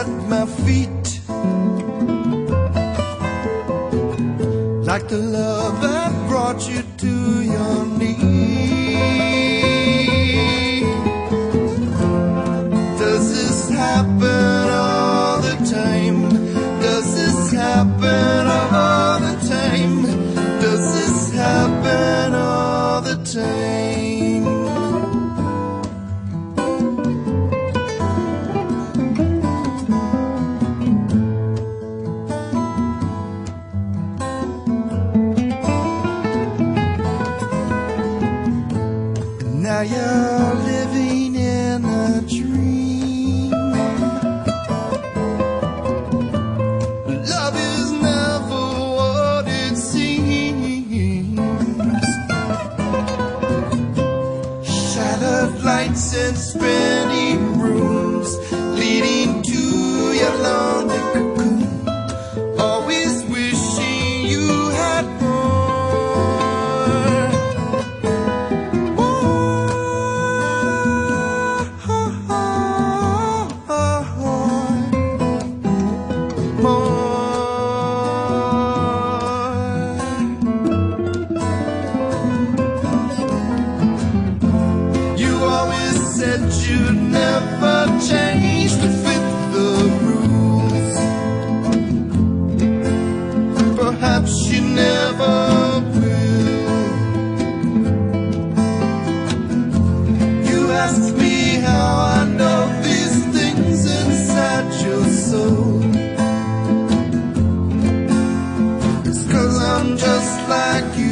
at my feet, like the love that brought you to your knees. Does this happen all the time? Does this happen all the time? Does this happen all the time? Now you're living in a dream. Love is never what it seems. Shattered lights and spinning rooms leading to your lonely cocoon. Always wishing you had you'd never change to fit the rules. Perhaps you never will. You ask me how I know these things inside your soul. It's 'cause I'm just like you.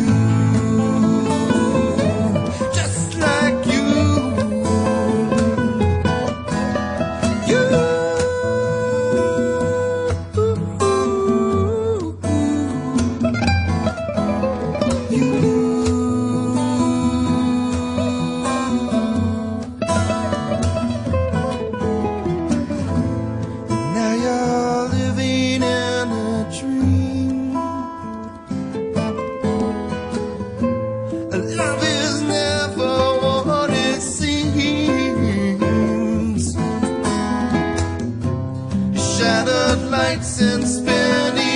Shattered lights and spinning